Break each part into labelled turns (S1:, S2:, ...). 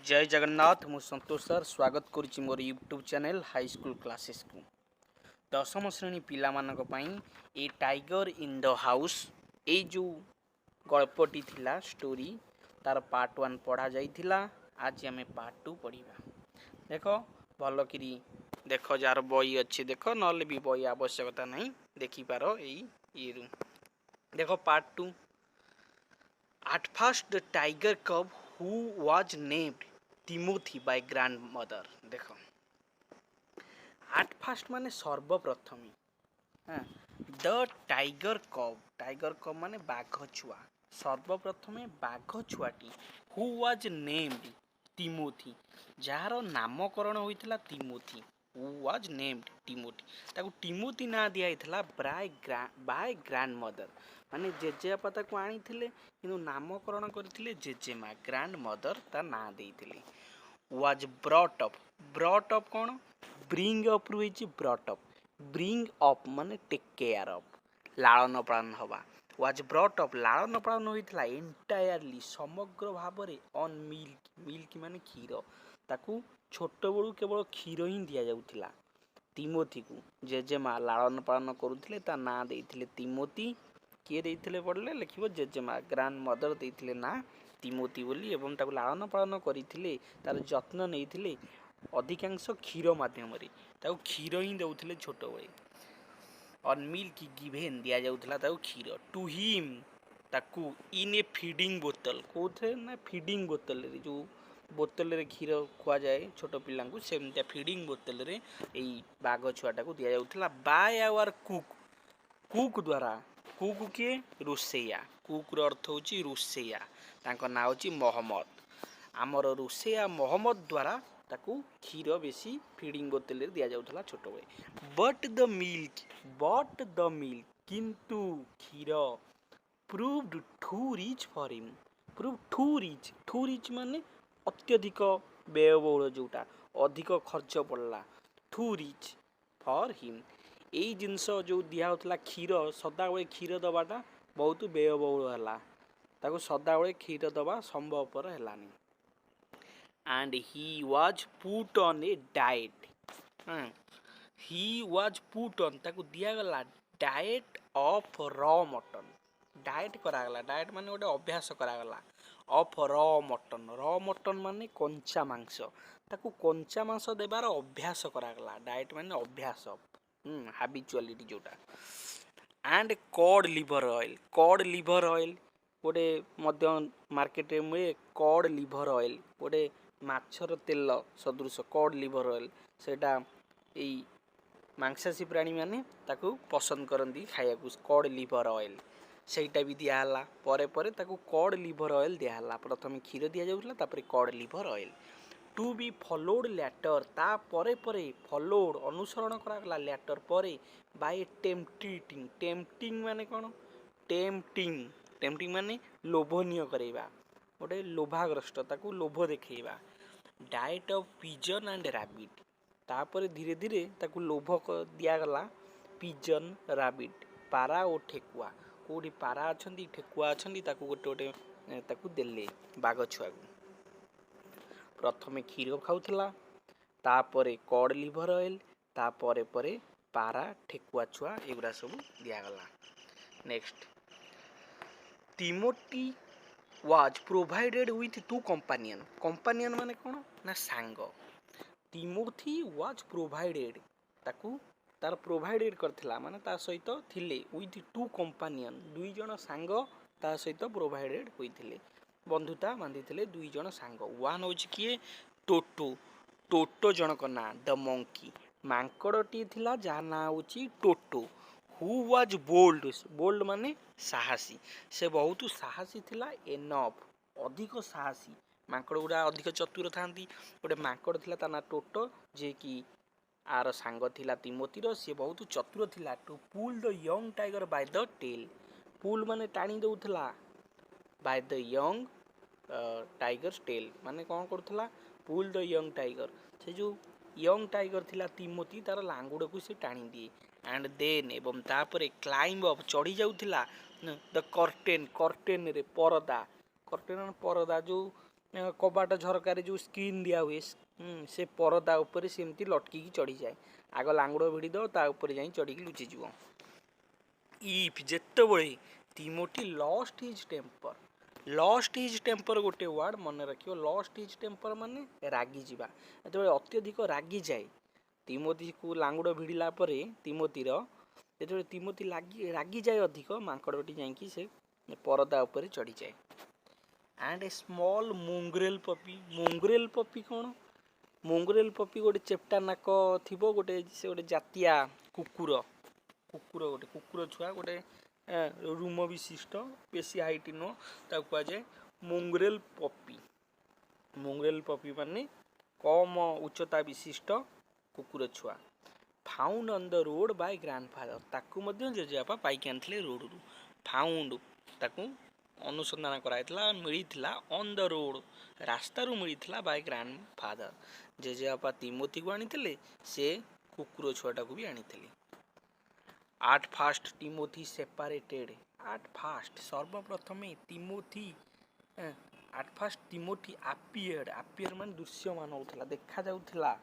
S1: जय जगन्नाथ मु संतोष सर स्वागत करुच्ची मोर YouTube channel high school classes को दशम श्रेणी पिला मानक पई a tiger in the house ए जो गल्पटी थिला स्टोरी तार पार्ट 1 पढ़ा जाइथिला। आज आम पार्ट 2 पढ़ा। देख भल कि देख जार बई अच्छे देख ना भी बई आवश्यकता नहीं देखिपार ये देख part 2। At first, the tiger cub, who was named Timothy by grandmother, देखो at first माने सर्वप्रथमी। हाँ, the tiger cub माने बाघ छुआ। सर्वप्रथमे बाघ छुआटी who was named Timothy, जार नामकरण होइथिला Timothy. who was named Timothy, ताकू टिमोथी ना दिया हिथला by grandmother, माने जेजेबापा ताकू आनी थिले किंतु नामकरण करथिले जेजेमा। ग्रैंड मदर ता ना देइथिले। वाज ब्रॉट अप कोन ब्रिंग अप रु हिची ब्रॉट अप। ब्रिंग अप माने टेक केयर अप, लालन पालन हवा। वाज ब्रॉट अप लालन पालन होइथला एंटायरली समग्र भाबरे ऑन मिल्क माने क्षीर। ताकू छोट बळू केवल क्षीर ही दिया जाउथिला तिमोथी को। जेजेमा लालन पालन करुथिले ता ना देइथिले तिमोथी। किए देइथिले पड़ले लिखिबो जेजेमा। ग्रैंड मदर देइथिले ना तिमोथी बोली एवं ताकू लालन पालन करिथिले तार जत्न नेइथिले अधिकांश क्षीर माध्यम रे। ताकू क्षीर ही देउथिले छोट बळे। ऑन मिल्क गिवेन दिया जाउथिला ताकू क्षीर टू हिम ताकू इन ए फीडिंग बोतल। कोथे ना फीडिंग बोतल रे, जो बोतल रे क्षीर खुआ जाए छोट पिल्ला को सेमता फीडिंग बोतल रे एई बाघ छुआटा को दिया जाउथिला बाय आवर कुक द्वारा। कुक किए रोसैया। कुक अर्थ होची रोसैया, तांको ना होची मोहम्मद। आमर रोसैया मोहम्मद द्वारा ताकू क्षीर बेसी फीडिंग बोतल रे दिया जाउथला छोट बे। बट द मिल्क किंतु क्षीर proved too rich for him. Prove too rich माने अत्यधिक व्ययबहुल, जोटा अधिक खर्च पड़ला। टू रिच फॉर हिम एई जिनस जो दिया होतला क्षीर सदाबले क्षीर दबाटा बहुत व्ययबहुल है। ताको सदाबले क्षीर दबा संभवपर हेलानी। And he was put on a diet. He was put on ताको दिया गला diet of raw mutton. Diet करागला, डाइट माने गोटे अभ्यास करागला ऑफ रॉ मटन माने कंचा मांस। ताको कंचा मांस देबार अभ्यास करागला। डाइट माने अभ्यास हाबिचुअलिटी जोटा। एंड कॉड लिवर ऑयल गोटे मध्य मार्केट रे मिले। कॉड लिवर ऑयल गोटे माछर तेल सदृश कॉड लिवर ऑयल, सेटा एई मांसासी प्राणी माने ताकू पसंद करती खाया को। कॉड लिवर ऑयल सेटा भी दियाला। परे परे ताकू कॉड लिवर ऑयल दियाला। प्रथम क्षीर दिया जाउथला, तापरे cod liver oil to be followed later. ता परे परे फॉलोड अनुसरण करागला लैटर परे बाय टेम्पटिंग माने कोन टेम्पटिंग माने लोभनीय करेबा, गोटे लोभाग्रस्त ताकू लोभ देखैबा। Diet of pigeon and rabbit तापर धीरे धीरे ताकू लोभ दिया गला पिजन रैबिट पारा और ठेकुआ। कोडी पारा अछंती ठेकुआ अछंती ताकू गोटे गोटे ताकू देले बाघ छुआ को। प्रथमे क्षीर खाउथला, तापरे कॉड लिवर ऑयल, तापरे परे पारा ठेकुआ छुआ एगुरा सब दिया गला। Next Timothy was provided with two companion माने कोन ना सांग। टिमोथी वाज प्रोवाइडेड ताकू तार प्रोवाइडेड करथिला माने ता सहित थिले विथ टू कंपानियन दुई जण सांग ता सहित प्रोवाइडेड होइथिले। बंधुता बांधिथिले दुई जण सांग। वन होची किए टोटो जनक ना द मंकी मांकड़टी थिला जा ना होची टोटो। हु वाज बोल्ड माने साहसी, से बहुत साहसी थिला। एनफ अधिक साहसी, मांकड़ गुड़ा अधिक चतुर थांती। गोटे मांकड़ थिला ता ना टोटो, जे कि आर सांग थिला तिमोथीर। से बहुत चतुर थिला। To pull the young tiger by the tail. Pull माने टाणी दउथला, by the young tiger tail माने कौन करथला पुल द यंग टाइगर। से जो यंग टाइगर थिला तिमोथी तार लांगुड़ को से टाणी दिए। एंड देन एवं तापरे क्लाइंब अप चढ़ी जाउथिला द कर्टेन रे परदा। कर्टेन परदा जो कबाट झरकार जो स्क्रीन दिया हुए से परदा उपरे सेमती लटकी चढ़ी जाए आग लांगुड़ भिड़ी दो ता ऊपर जाई चढ़ी लुचिଯିव इफ जेतबळे तिमोथी लॉस्ट हिज टेम्पर गोटे वर्ड मन रखियो लॉस्ट हिज टेम्पर माने रागी जिबा जेतबळे अत्यधिक रागी जाए तिमोथी को लांगुड़ भिड़िला परे तिमोथीर जेतबळे तिमोथी रागी जाए अधिक मांकड़टी जाई से परदा ऊपर चढ़ी जाए एंड ए स्मॉल मोंग्रेल पपी कौन मोंग्रेल पपी गोटे चेप्टा नाक थी गोटे से गोटे जातिया कुकुर गोटे कुकुर छुआ गोटे रूम विशिष्ट बेसी हाइट नुह कहुए मोंग्रेल पपी माने कम उच्चता विशिष्ट कुकुर छुआ found on the road by grandfather ताकू मध्य जेजेबापा पाइक आनी रोड रू फाउंड ताकू अनुसंधान कराइला मिलता ऑन द रोड रास्ता रू मिलता बाय ग्रैंडफादर जेजेबापा तिमोथी को आनी से कुकुर छुआटा को भी आनी आट फास्ट तिमोथी सेपरेटेड आट फास्ट सर्वप्रथमे तिमोथी आट फास्ट तिमोथी आपियर मान दृश्यमान होता देखा जाउथिला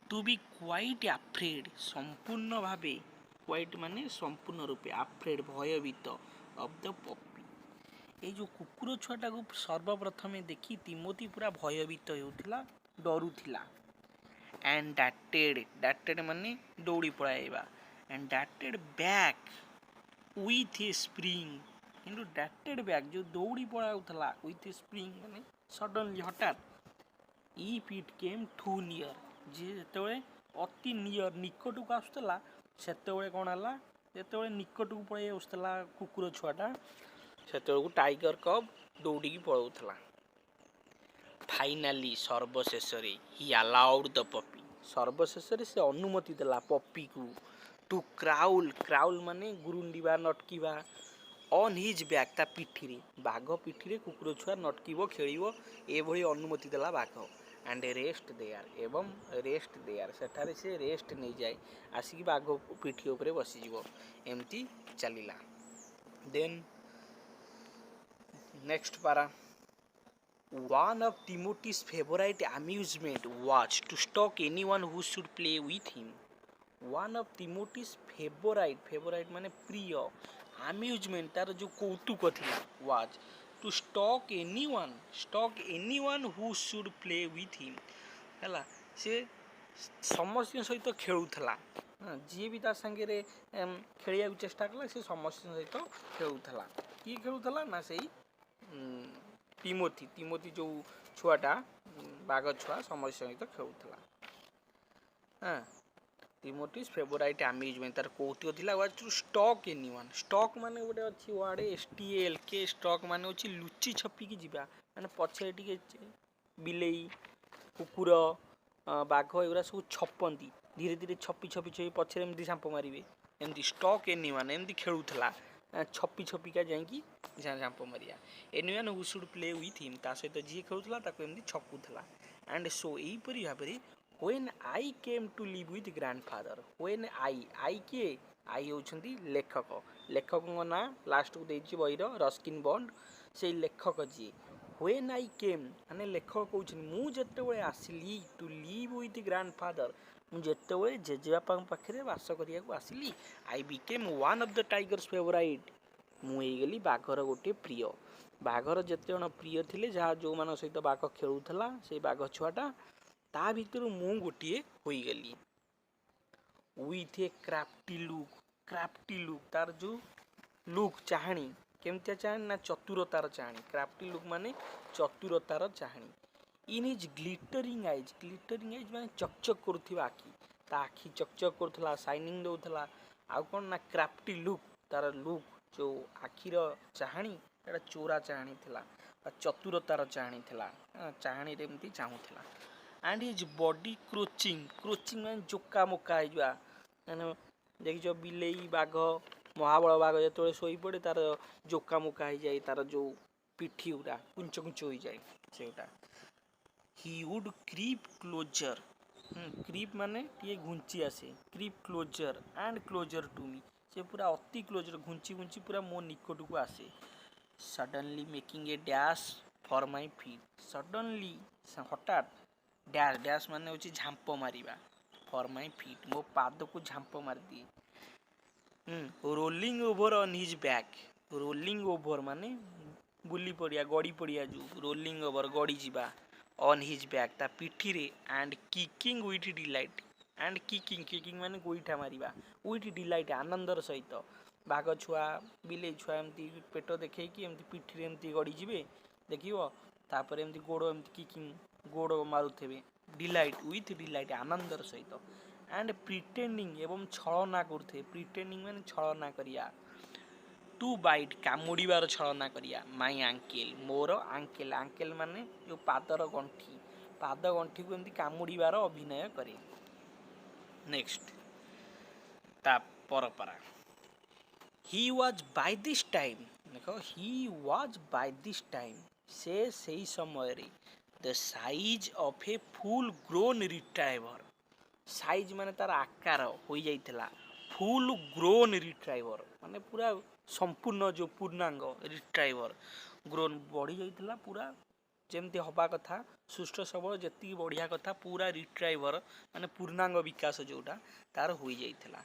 S1: टू बी क्वाइट आफ्रेड संपूर्ण भावे क्वाइट माने संपूर्ण रूपे आफ्रेड भयभीत ऑफ द पपी ये जो कुकुर छुआटा को सर्वप्रथमे देखी तिमोथी पूरा भयभीत होउथिला डरुथिला एंड डाटेड माने दौड़ी पळाइबा एंड डाटेड बैक विथ ए स्प्रिंग किंतु डाटेड बैक जो दौड़ी पळाउथला विथ ए स्प्रिंग माने सडनली हठात if it came to near जे जेतेबळे अति नियर निकट को आसुतला सेतेबळे कोन हला जेतेबळे निकट को पळै आसुतला कुकुर छुआटा सेतेबळे को टाइगर कब दौड़ी की पळाउथला फाइनाली सर्वशेष ही अलाउड द पपी सर्वशेष से अनुमति देला पपी को टू क्राउल माने गुरुंडीबा नटकीबा ऑन हिज बैक ता पिठी रे बाघ पिठी रे कुकुर छुआ नटकीबो खेलिबो एभली अनुमति देला बाघ एंड रेस्ट देयर सेठारे से रेस्ट नहीं जाए आसिक बाघ पिठी ऊपर बसीजिवो एमती चलिला देन नेक्स्ट पारा One of Timothy's favorite amusement was to stalk anyone who should play with him. One of Timothy's favorite माने प्रिय amusement तार जो कौतुक थी was to stalk anyone who should play with him. हैला से समस्त सहित खेलुथला जी भी ता संगे रे खेलिया चेष्टा कला से समस्त सहित खेलुथला की खेलुथला ना सेही तिमोथी जो छुआटा बाघ छुआ समस्त सहित खेलुथला हाँ तिमोथीज फेवराइट अम्यूजमेंट तार कौतुक थिला was to stalk anyone stalk माने गोटे अछि वर्ड STLK स्टॉक माने अछि लुचि छपी की जिबा माने पछे टिके बिलेई कुकुर बाघ एगुरा सब छपंती धीरे धीरे छपी पछे एमती सांप मारिबे एमती स्टॉक एनीवन एमती खेलुथला छपी का जाइकी सांप Maria anyone who should play with him ता सहित जी खेलुथला ताको एमती छपुथला एंड सो एई परि भाबरे When I came to live with grandfather, when I के आई होउछंती लेखक ना लास्ट को देछि बहिर रस्किन बॉन्ड से लेखक जी when I came माने लेखक कहउछन मु जेतेबळे आसिली टू लिव विथ ग्रैंडफादर मु जेतेबळे जेजेबापा पाखरे वास करिया को आसिली I became one of the tigers favourite मु हे गेली बाघर गोटे प्रिय बाघर जेते जण प्रिय थिले जहा जो मान सहित बाघ खेलुथला से बाघ छुआटा ता भीतर मु गोटे होई गली विथ ए क्राफ्टी लुक तार जो लुक चाहणी केमतिया चाहणी ना चतुरतार चाहणी क्राफ्टी लुक माने चतुरतार चाहणी इन हिज ग्लिटरिंग आइज माने चकचक करुथिबा आखि ता आखि चकचक करुथला शाइनिंग दउथला आ कोन ना क्राफ्टी लुक तार लुक जो आखिर चाहणी एटा चोरा चाहणी थिला चतुरतार चाहणी थिला चाहणी रे एमती चाहुथिला एंड हिज बॉडी क्रोचिंग माने जोका मोका हिजवा माने देखि जो बिलेई बाघ महाबल बाघ जेतबळे सोई पड़े तार जोका मोका ही जाय तार जो पिठी उडा कुंच हो जाए सेटा he would creep closer creep माने ये घुंची आसे creep closer and closer to me से पूरा अति क्लोजर घुंची पूरा मो निकट को आसे suddenly making a dash for my feet suddenly हठात डैश डैश माने होची झांप मारिबा फॉर माई फीट मो पाद को झांप मार दिए rolling over on his back rolling over माने बुली पड़िया गड़ी पड़िया जो रोलिंग ओवर गड़ी जीवा ऑन हिज बैक ता पिठी रे and kicking with delight and kicking kicking माने गोईठा मारिबा विथ डिलाइट आनंदर सहित बाघ छुआ बिले छुआ एमती पेट देखैकी एमती पिठी रे एमती गड़ी जिवे देखियो तापर एमती गोड़ एमती किकिंग गोड़ मारुथेबे डिलाइट विथ डिलाइट आनंदर सहित एंड प्रिटेंडिंग एवं छलना करथे प्रिटेंडिंग माने छलना करिया टू बाइट कामुड़ीबार छलना करिया माई आंकेल मोर आंकेल आंकेल माने जो पादर गंठी पाद गंठी को एमती कामुड़ीबार अभिनय करे नेक्स्ट ता परपरा he was by this time देखो he was by this time से सही समय रे the size of a full grown retriever size माने तार आकार हो जाइथिला फुल ग्रोन रिट्राइवर माने पूरा संपूर्ण जो पूर्णांग रिट्राइवर ग्रोन बढ़ी जाइथिला पूरा जेमती हवा कथा सुष्ठ सबल जेती बढ़िया कथा पूरा रिट्राइवर माने पूर्णांग विकास जोटा तार हो जाइथिला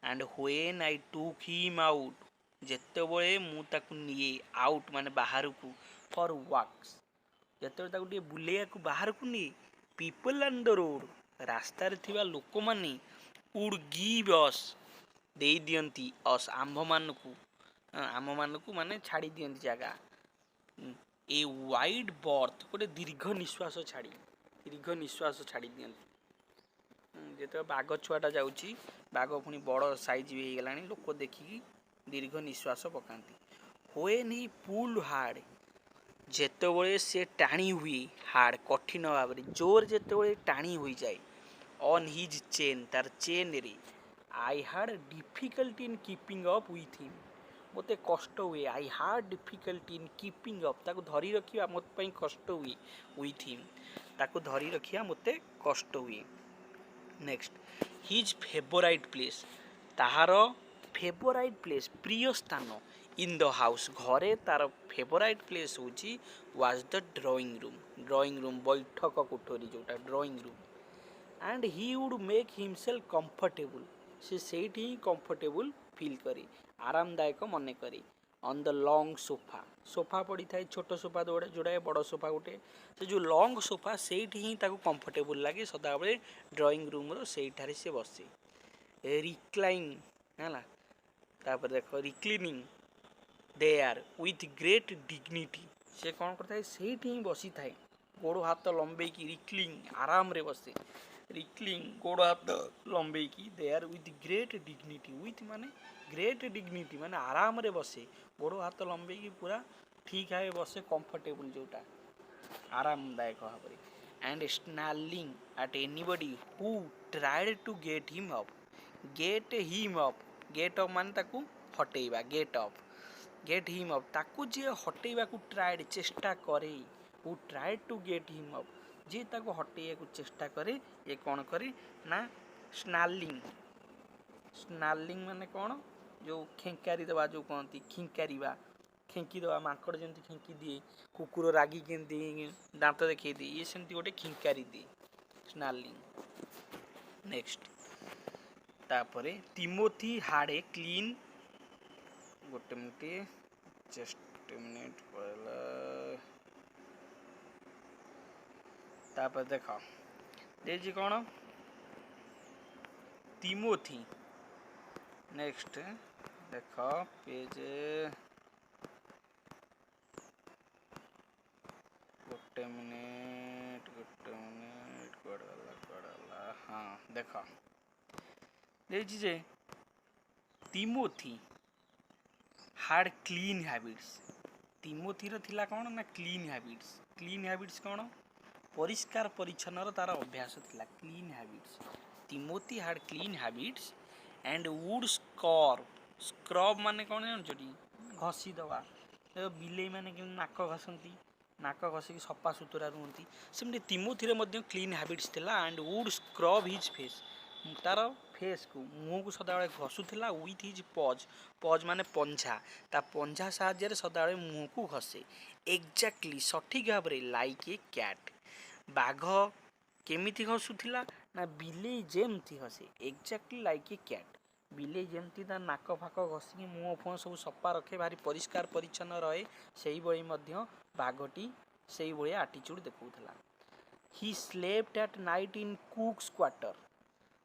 S1: and when I took him out जेतेबळे मु ताकु निये आउट माने बाहर को फॉर वॉक्स जेतेबळे ताकु बुलेया को बाहर को निये पीपल ऑन द रोड रास्ता रे थिबा लोक माने वुड गिव अस दे दियंती अस आंभ मानकु माने छाड़ी दियंती जगह ए वाइड बर्थ गोटे दीर्घ निश्वास छाड़ी दियंती जेते बाघ छुआटा जाउची बाघ पुनी बड़ साइज भी हेगलानी लोक देखिकी दीर्घ निश्वास पकांती व्हेन ही पुल हार्ड जेतेबळे से टाणी हुई हार्ड कठिन भाव जोर जेतेबळे टाणी हुई जाए ऑन हिज चेन तार चेन रे आई हाड difficulty in keeping up with him मते कष्ट हुए आई हाड डिफिकल्टी इन कीपिंग अप ताको धरी रखिया मत पई कष्ट हुए विथ हिम ताको धरी रखिया मते कष्ट हुए नेक्स्ट हिज फेवराइट प्लेस ताहार फेवराइट प्लेस प्रिय स्थान इन द हाउस घरे तार फेवराइट प्लेस होची वाज द ड्राइंग रूम बैठक कोठरी जोटा drawing room and he would make himself comfortable से सेठी ही कंफर्टेबल फील करे आरामदायक मन करे ऑन द लॉन्ग सोफा पड़ी थाए छोट सोफा जोड़ा बड़ सोफा गोटे से जो लॉन्ग सोफा सेठी ही ताको कंफर्टेबल लगे सदाबले ड्राइंग रूम रो सेठारे से बसे रिक्लाइन हैला तापर देखो रिक्लिनिंग देयर विथ ग्रेट डिग्निटी से कौन करता है सेठी ही बसी थाए गोड़ हाथ लंबे की रिक्लिंग आराम रे बसे रिक्लिंग गोड़ हाथ लंबे की देयर विथ ग्रेट डिग्निटी माने आराम रे बसे गोड़ हाथ लंबे की पूरा ठीक है बसे कंफर्टेबल जोटा आरामदायक भाव and snarling at anybody who tried to get him up माने ताकू हटेइबा गेट हिम अप ताकू जे हटेइबा को ट्राइड चेष्टा करे he tried to get him up जे ताको हटेइया को चेष्टा करे ये कौन करे ना स्नार्लिंग माने कौन जो खेंकारी दबा जो कहती खिंकारिबा खेंकी दबा माकड़ जमती खेंकी दिए कुकुर रागी केमती दांत देखई दिए ये सेमती गोटे खिंकारी दिए स्नार्लिंग नेक्स्ट तापरे तिमोथी हाड ए क्लीन गोटे मिनिट जस्ट मिनिट पहला तापर देखो देजी कौन तिमोथी नेक्स्ट देख पेज गोटे मिनिट गला हाँ देख देजी जे Timothy had clean habits Timothy थिला कौन ना क्लीन हैबिट्स कौन परिष्कार परिच्छन्न तार अभ्यास थिला clean habits Timothy had clean habits and would scrub माने कौन जानछटी घसी दवा बिले माने कि नाक घसंती नाक घसी सफा सुतरा रुहंती सेमती तिमोथी रे मध्य क्लीन हैबिट्स थिला and would scrub his face तार फेस को मुँह को सदाबले घसुला विथ हिज पज पज माने पंझा ता पंझा साहाय्य सदाबले मुँह को घसे एक्जाक्टली सठिक भाव में लाइक ए कैट बाघ केमिति घसुला ना बिलेई जेमती घसे एक्जाक्टली लाइक ए कैट बिलेई जेमती ता नाक फाक घसिकी मुँह फुह सब सफा रखे भारी परिष्कार परिच्छन्न रहे से बाघटी से भाया आटीच्यूड देखा he slept at night in कुक्स quarter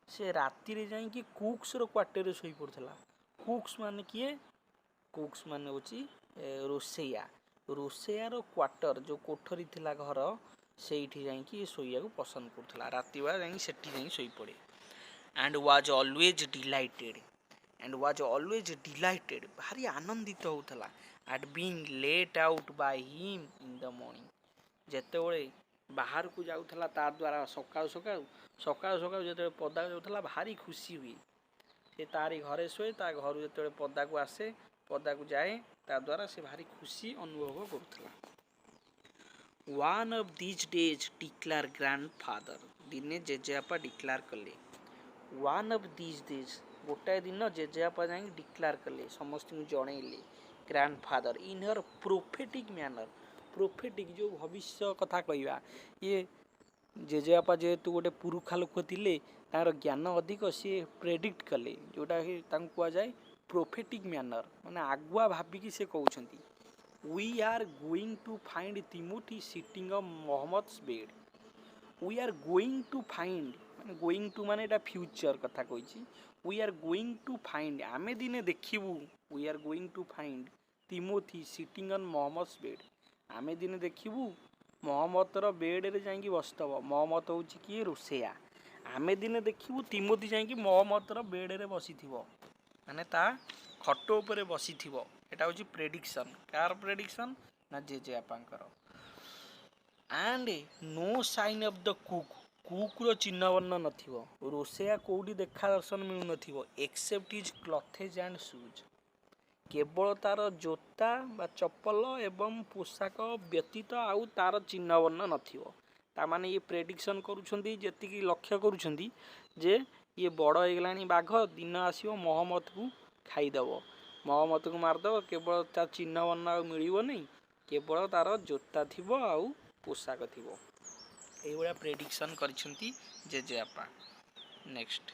S1: से राति रे जाइए कुक्स क्वार्टर शोई पड़ता कुक्स माने किए कुक्स माने होची रोसैया रोसैयार क्वार्टर जो कोठरी थिला घर सेठी जाइए शोया पसंद करुला राति बेला जाइए सेठी जाइए शोई पड़े एंड वाज ऑलवेज डिलाइटेड भारी आनंदित होता at being let out by him in the morning जेतेबेले बाहर को जाऊला तार द्वारा सकाळु सकाळु सकाळु सकाळु जो पदा जाऊला भारी खुशी हुए से तारी घरे शोए ता घर जो पदा को आसे पदा को जाए ता द्वारा से भारी खुशी अनुभव करुला one of these days declare grandfather दिने जेजेबापा डिक्लेयर कले वन ऑफ दीज डेज गोटाए दिन जेजेबापा जाए डिक्लेयर कले समस्त जनइले grandfather in her prophetic manner prophetic जो भविष्य कथा कहवा ये जेजेबापा जेहेतु गोटे पुरुखा लोक थे तार ज्ञान अधिक सी प्रेडिक्ट कले जोटा कह जाए प्रोफेटिक मैनर माने आगुआ भाविकी से कहते we are going to find Timothy sitting on Mohammed's bed we are going to find माने गोइंग टू माने एटा फ्यूचर कथा कही we are going to find आमे दिने देखिबू we are going to find Timothy sitting on Mohammed's bed आमे दिने देखिबू मोहम्मदर बेड रे जाइए बसतब मोहम्मद हूँ किए रोसैया आमे दिने देखिबू तिमोथी जाइए मोहम्मदर बेड रे बसी माने ता खट उपरे बसी एटा हूँ प्रेडिक्शन कार प्रेडिक्शन ना जेजेबापांकर and no sign of the cook चिन्ह वर्ण नथिबो रोसैया कोउडी देखा दर्शन मिलु नथिबो except his clothes and shoes केवल तार जोता बा चप्पल एवं पोशाक व्यतीत आउ तार चिन्ह वर्ण नथिबो तामाने ये प्रेडिक्शन करुछंती जेतिकी लक्ष्य करुछंती जे ये बड़ होगलानी बाघ दिन आसीबो मोहम्मद को खाईदेव मोहम्मद को मारदेव केवल तार चिन्ह वर्ण मिलिबो नहीं केवल तार जोता थिबो आउ पोशाक थिबो एई बडा प्रेडिक्शन करिसंती जेजेबापा next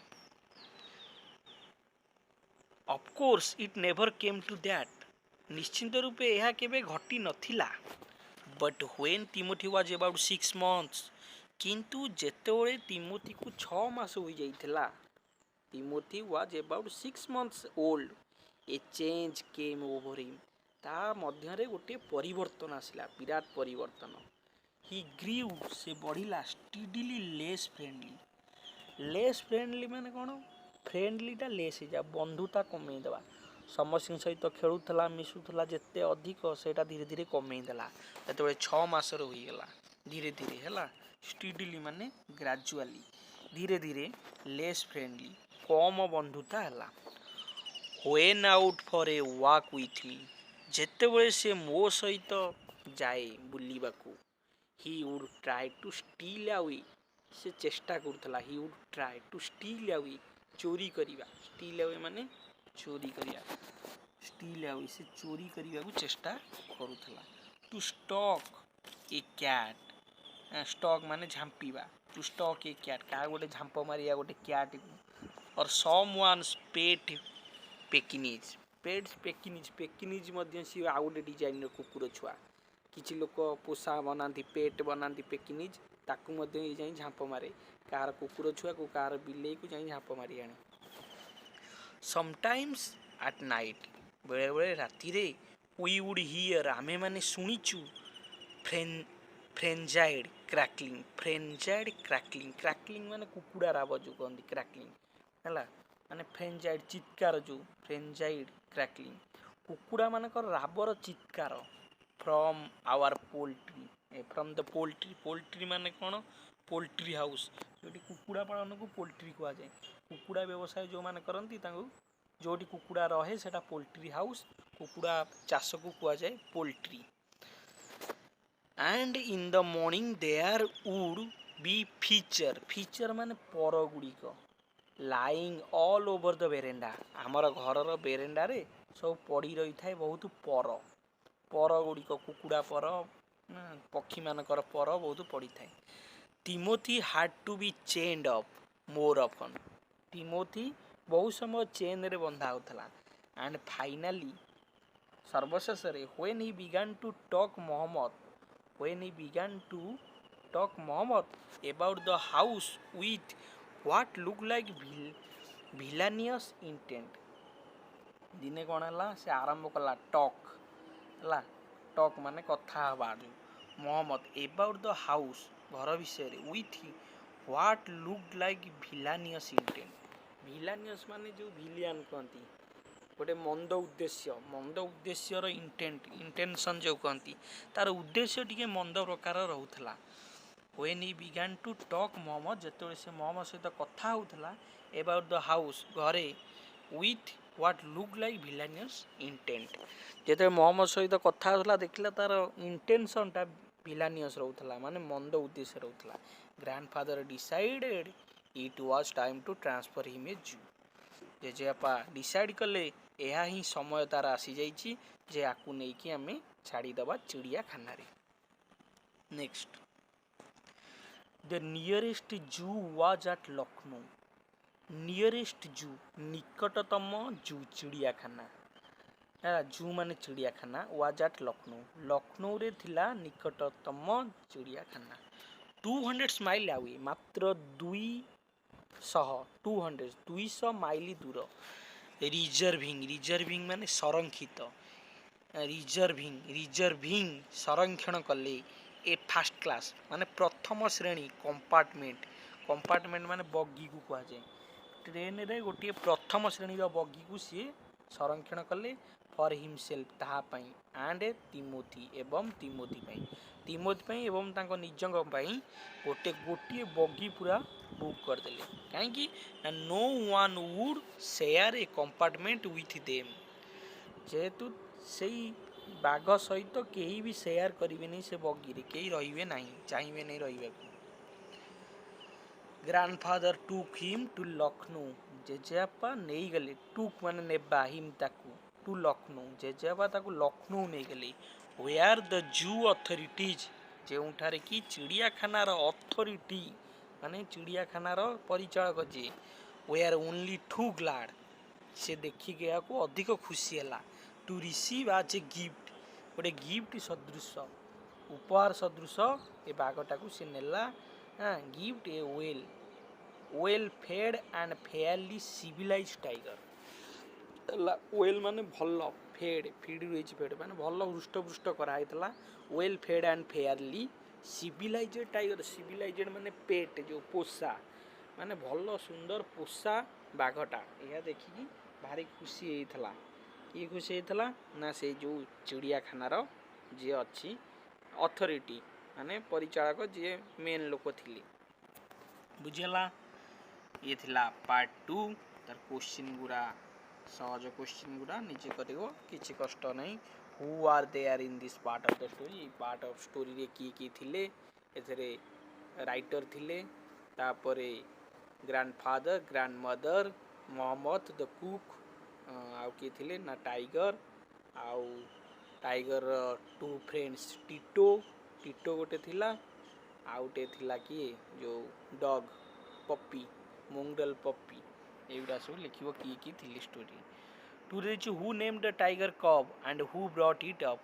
S1: of course it never came to that निश्चिंत रूपे यह केबे घटी नथिला but when Timothy was about 6 months किंतु जेतेबेले तिमोथी को 6 मास हो जाइथिला Timothy was about 6 months old a change came over him ता मध्य रे गोटे परिवर्तन आसिला विराट परिवर्तन ही ग्रीव से बढ़िला स्टीडीली लेस फ्रेंडली माने कौन फ्रेंडलीटा लेस हो जा बंधुता कमेदेवा समस्त सहित खेलुला मिशुला जिते अधिक से धीरे धीरे कमेदेला जो 6 मासर होगला धीरे धीरे है स्टीडली माने ग्राजुआली धीरे धीरे लेस फ्रेंडली कम बंधुता है when out for a walk with me जेतेबेले से मो सहित जाए बुलिबाकू he would try to steal away से चेष्टा करुला he would try to steal away चोरी करिबा स्टील अवे माने चोरी करिया स्टील अवे से चोरी करिबा को चेष्टा करुला to stalk a cat stalk माने झांपीबा टू स्टॉक ए कैट का गोटे झांप मारिया गोटे कैट और समवन्स पेट पेकिनीज पेकिनीज मध्य सी आउ गोटे डिजाइन कुकुर छुआ किछि लोक पोषा बनाती पेट बनाती पेकिनीज ताकू मध्य जाई झांप मारे कार कुकुर छुआ को कार बिलेई को जाई झांप मारी आने समटाइम्स एट नाइट बेले बेले राति रे वी वुड हियर आमे माने सुनिचु फ्रेंजाइड क्रैकलिंग क्रैकलिंग माने कुकुड़ा राब जो कहती क्रैकलिंग है माने फ्रेंजाइड चित्कार जो फ्रेंजाइड क्रैकलिंग कुकुड़ा मानकर राबर चित्कार from our poultry from the poultry माने कौन पोल्ट्री हाउस जो कुकुड़ा पालन को पोल्ट्री कह जाए कुकुड़ा व्यवसाय जो माने करती जो कुकुड़ा रहे सेटा पोल्ट्री हाउस कुकुड़ा चाष को कह जाए poultry and in the morning there would be feature माने पर गुड़िक lying all over the veranda आमर घर बेरेंडा रे सब पड़ी रही थाए बहुत पर गुड़िक कुकुड़ा पर पक्षी मानकर पर बहुत पड़ी थाए Timothy had to be chained up more often Timothy बहुत समय चेन रे बंधा होता and finally सर्वशेष when he began to talk Muhammad about the house with what looked like villainous intent दिने कौन है से आरंभ कला टॉक माने कथा मोहम्मद अबाउट द हाउस घर विषय with what looked like villainous intent villainous माने जो विलियन कहती गोटे मंद उद्देश्यर इंटेंशन जो कहती तार उद्देश्य टिके मंद प्रकार रोला when he began to talk Mohammad जिते से मोहम्मद सहित कथा होता about the house घरे with what looked like villainous intent जिते मोहम्मद सहित कथा होता देखला तार इंटेंशन टा villainous रोला माने मंद उद्देश्य रोला grandfather decided it was time to transfer him a Jew जेजेपा डिसाइड कले यह ही समय तार आसी जाइए जे आकु नहीं कि आमे छाड़ीदबा चिड़ियाखाना रे नेक्स्ट द नियरेस्ट जू वाज एट लखनऊ नियरेस्ट जू निकटतम जू चिड़ियाखाना जू माने चिड़ियाखाना वाज एट लखनऊ रे थिला निकटतम चिड़ियाखाना 200 माइल आवे मात्र 200 माइल दूर रिजर्विंग माने संरक्षित रिजर्विंग संरक्षण कले ए फास्ट क्लास माने प्रथम श्रेणी कंपार्टमेंट माने बगी को कहा जाए ट्रेन रे गोटे प्रथम श्रेणी बगी को सी संरक्षण कले फॉर हिमसेल्फ ताहा पई एंड तिमोथी एवं तांको निजंग पई गोटे बगी पूरा बुक करदेले कहीं no one would share a compartment with them जेहेतु से बाघ सहित कहीं भी शेयर करें से बगी रे कहीं रहिबे नहीं चाहिए नहीं रही grandfather took him to Lucknow जेजेबापा नहीं गले टुक माने नेबा हिम ताकू टू लखनऊ जेजेबापा ताकू लखनऊ नहीं गले वेयर द जू अथॉरिटीज जोठारे कि चिड़ियाखानार अथॉरिटी माने चिड़ियाखानार परिचालक जे वेयर ओनली टू ग्लाड से देखिक को अधिक खुशी है टू रिसीव आज ए गिफ्ट गोटे गिफ्ट सदृश उपहार सदृश ए बाघटा को सी नेला gift a well fed and fairly civilise tiger well माने भल फीड रही फेड माने भल हृष्टपुष्ट कराइला well fed and fairly civilised tiger civilised माने पेट जो पोषा माने भल सुंदर पोषा बाघटा यह देखिकी भारी खुशी होता किए खुशी होता ना से जो चिड़ियाखानार जी अच्छी अथॉरिटी माने परिचालक जी मेन लोक थी बुझेला ये थिला पार्ट 2 तार क्वेश्चन गुड़ा सहज क्वेश्चन गुड़ा निजे करिवो किछि कष्ट नहीं who are there in this part of the story part of story रे की थिले एथरे राइटर थिले तापरे grandfather grandmother Mohammed the cook आउ किए थिले ना टाइगर आउ टाइगर टू फ्रेंड्स टीटो गोटे थिला आउ टे थिला किए जो डॉग पप्पी मोंगडल पप्पी एगुड़ा सब लिखिबो की थिली story to rich who named the tiger cub and who brought it up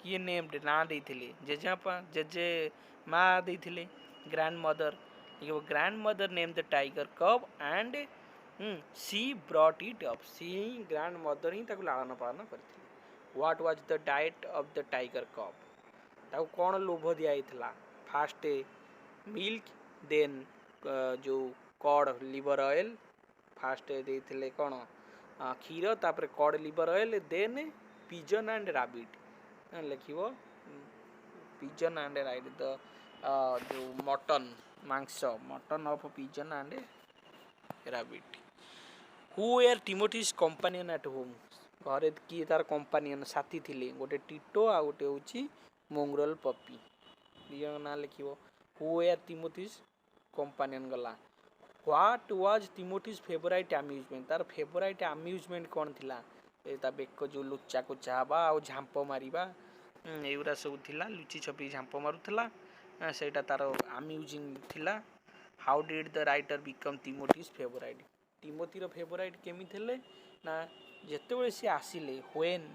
S1: किए नेम्ड ना देथिले जेजेपा जेजे माँ देथिले grandmother grandmother name the tiger cub and she brought it up she grandmother ही ताको लालन पालन करथिले what was the diet of the tiger cub ताको कौन लोभ दिया था फास्ट मिल्क देन जो कॉड लिवर ऑयल फास्ट देथिले कौन क्षीर तापर code liver oil then pigeon and rabbit लिखिबो पिजन एंड रैबिट द जो मटन मांस mutton of pigeon and rabbit who were Timothy's companion at home घरे किए तार कंपानियन साथी थिले गोटे टीटो आ गोटे होची मोंगरल पप्पी दियो ना लिखिबो हु वेयर टिमोथीज कंपानियन गला व्हाट वाज तिमोथीज फेवराइट अम्यूजमेंट तार फेवराइट अम्यूजमेंट कौन थिला ता बेक जो लुचा कुचा हवा आ झांप मारिबा एगुरा सब थिला लुची छपी झांप मारुथला सेटा तार अम्यूजिंग थिला how did the writer become Timothy's favourite Timothy रो फेवराइट केमी थिले ना जेतेबेले से आसिले व्हेन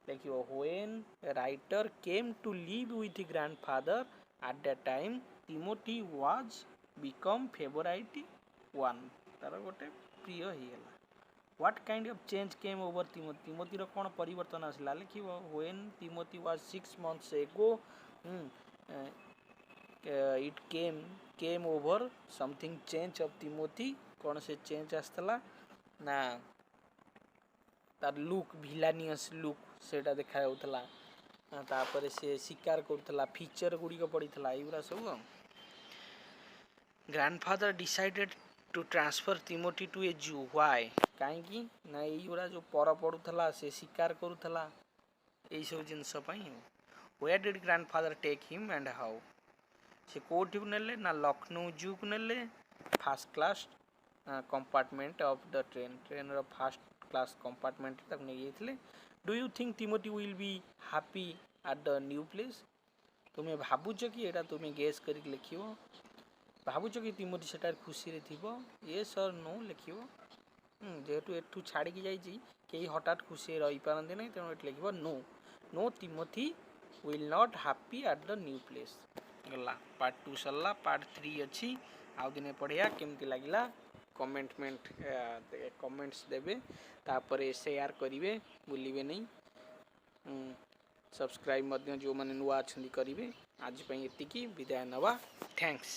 S1: देखियो when writer came to live with grandfather at that time Timothy was become favourite one तार गोटे प्रिय हो गला what kind of change came over Timothy Timothy रो कोन परिवर्तन आसला लिखिबो when Timothy was 6 months ago it came over something change of Timothy कौन से चेंज आसला ना तार लुक भिलानियस लुक सेटा देखा होतला तापर से शिकार करथला फीचर गुडी को पड़ीथला एगुरा सब grandfather decided to transfer Timothy to a zoo why काहेकि ना एगुरा जो पर पड़ुथला से शिकार करुथला एई सब जिंस पई where did grandfather take him and how से कोठी को नेले ना लखनऊ जू को नेले first class compartment of the train रो फर्स्ट क्लास कंपार्टमेंट तक नहीं गए do you think Timothy will be happy at the new place तुम्हें भावुच कि एटा तुम्हें गेस कर लिखियो भावुच कि तिमोथी सेटार खुशी रे थिबो यस और नो लिखियो जेहेतु एठू छाड़ी की जाइछि केही हठात खुशी रही पारंती नहीं तेणु एट लिखिबो no no Timothy will not happy at the new place गला पार्ट 2 सरला पार्ट 3 अच्छी आउ दिने पढ़िया केमती लागिला कमेंट्स देबे तापर शेयर करिवे भूलिबे नहीं सब्सक्राइब मध्य जो माने नुआ अछंदी करिवे आज पई एतिकी विदाय नवा थैंक्स।